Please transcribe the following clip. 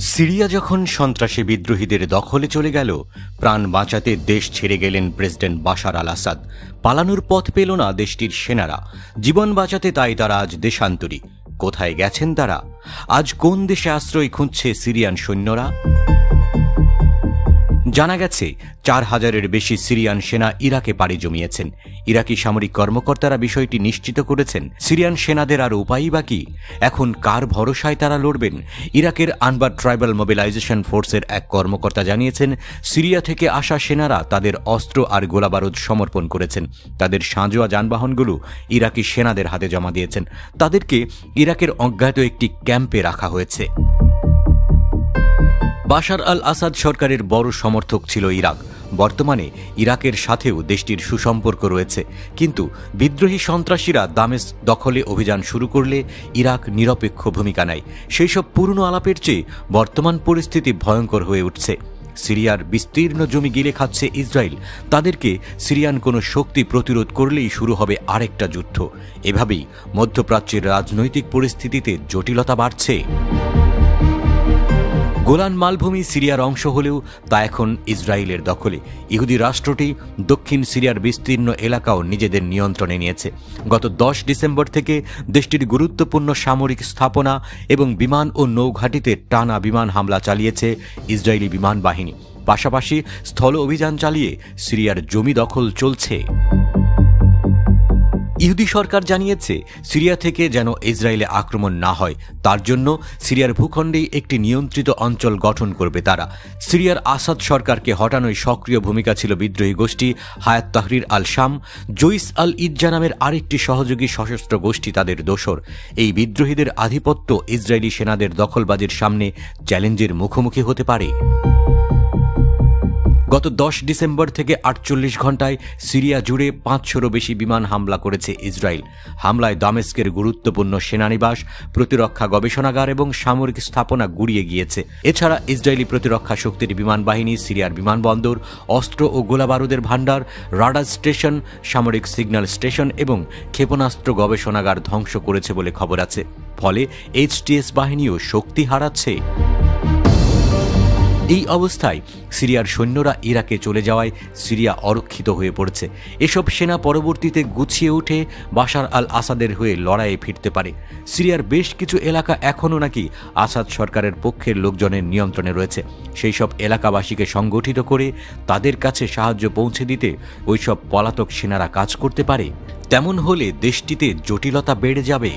Syria যখন সন্ত্রাসী বিদ্রোহীদের দখলে চলে গেল, প্রাণ বাঁচাতে দেশ ছেড়ে গেলেন প্রেসিডেন্ট বাশার আল আসাদ। পালানোর পথ পেল না দেশটির সেনারা, জীবন বাঁচাতে তাই তারা আজ দেশান্তরী। কোথায় গেছেন তারা? আজ কোন দেশে আশ্রয় খুঁজছে সিরিয়ান সৈন্যরা? জানা গেছে ৪,০০০-এর বেশি সিরিয়ান সেনা ইরাকে পাড়ি জমিয়েছেন। ইরাকি সামরিক কর্মকর্তারা বিষয়টি নিশ্চিত করেছেন। সিরিয়ান সেনাদের আর উপায়ই বাকি। এখন কার ভরসায় তারা লড়বেন? ইরাকের আনবার ট্রাইবাল মোবিলাইজেশন ফোর্সের এক কর্মকর্তা জানিয়েছেন, সিরিয়া থেকে আসা সেনারা তাদের অস্ত্র আর গোলাবারুদ সমর্পণ করেছেন। তাদের সাঁজোয়া যানবাহনগুলো ইরাকি সেনাদের হাতে জমা দিয়েছেন। তাদেরকে ইরাকের অজ্ঞাত একটি ক্যাম্পে রাখা হয়েছে। বাশার আল আসাদ সরকারের বড় সমর্থক ছিল ইরাক। বর্তমানে ইরাকের সাথেও দেশটির সুসম্পর্ক রয়েছে। কিন্তু বিদ্রোহী সন্ত্রাসীরা দামেস্ক দখলে অভিযান শুরু করলে ইরাক নিরপেক্ষ ভূমিকা নেয়। সেই সব পুরনো আলাপের চেয়ে বর্তমান পরিস্থিতি ভয়ঙ্কর হয়ে উঠছে। সিরিয়ার বিস্তীর্ণ জমি গিলে খাচ্ছে ইসরায়েল। তাদেরকে সিরিয়ান কোনো শক্তি প্রতিরোধ করলেই শুরু হবে আরেকটা যুদ্ধ। এভাবেই মধ্যপ্রাচ্যের রাজনৈতিক পরিস্থিতিতে জটিলতা বাড়ছে। গোলান মালভূমি সিরিয়ার অংশ হলেও তা এখন ইসরায়েলের দখলে। ইহুদি রাষ্ট্রটি দক্ষিণ সিরিয়ার বিস্তীর্ণ এলাকাও নিজেদের নিয়ন্ত্রণে নিয়েছে। গত ১০ ডিসেম্বর থেকে দেশটির গুরুত্বপূর্ণ সামরিক স্থাপনা এবং বিমান ও নৌঘাঁটিতে টানা বিমান হামলা চালিয়েছে ইসরায়েলি বিমান বাহিনী। পাশাপাশি স্থল অভিযান চালিয়ে সিরিয়ার জমি দখল চলছে। ইহুদি সরকার জানিয়েছে, সিরিয়া থেকে যেন ইসরায়েলে আক্রমণ না হয় তার জন্য সিরিয়ার ভূখণ্ডেই একটি নিয়ন্ত্রিত অঞ্চল গঠন করবে তারা। সিরিয়ার আসাদ সরকারকে হটানোয় সক্রিয় ভূমিকা ছিল বিদ্রোহী গোষ্ঠী হায়াত তাহরির আল শাম। জইস আল ইজ্জা নামের আরেকটি সহযোগী সশস্ত্র গোষ্ঠী তাদের দোসর। এই বিদ্রোহীদের আধিপত্য ইসরায়েলি সেনাদের দখলবাজির সামনে চ্যালেঞ্জের মুখোমুখি হতে পারে। গত ১০ ডিসেম্বর থেকে ৪৮ ঘণ্টায় সিরিয়া জুড়ে ৫০০-রও বেশি বিমান হামলা করেছে ইসরায়েল। হামলায় দামেস্কের গুরুত্বপূর্ণ সেনানিবাস, প্রতিরক্ষা গবেষণাগার এবং সামরিক স্থাপনা গুড়িয়ে গিয়েছে। এছাড়া ইসরায়েলি প্রতিরক্ষা শক্তির বিমান বাহিনী সিরিয়ার বিমানবন্দর, অস্ত্র ও গোলাবারুদের ভাণ্ডার, রাডার স্টেশন, সামরিক সিগন্যাল স্টেশন এবং ক্ষেপণাস্ত্র গবেষণাগার ধ্বংস করেছে বলে খবর আছে। ফলে এইচটিএস বাহিনীও শক্তি হারাচ্ছে। এই অবস্থায় সিরিয়ার সৈন্যরা ইরাকে চলে যাওয়ায় সিরিয়া অরক্ষিত হয়ে পড়েছে। এসব সেনা পরবর্তীতে গুছিয়ে উঠে বাশার আল আসাদের হয়ে লড়াইয়ে ফিরতে পারে। সিরিয়ার বেশ কিছু এলাকা এখনও নাকি আসাদ সরকারের পক্ষের লোকজনের নিয়ন্ত্রণে রয়েছে। সেই সব এলাকাবাসীকে সংগঠিত করে তাদের কাছে সাহায্য পৌঁছে দিতে ওইসব পলাতক সেনারা কাজ করতে পারে। তেমন হলে দেশটিতে জটিলতা বেড়ে যাবে।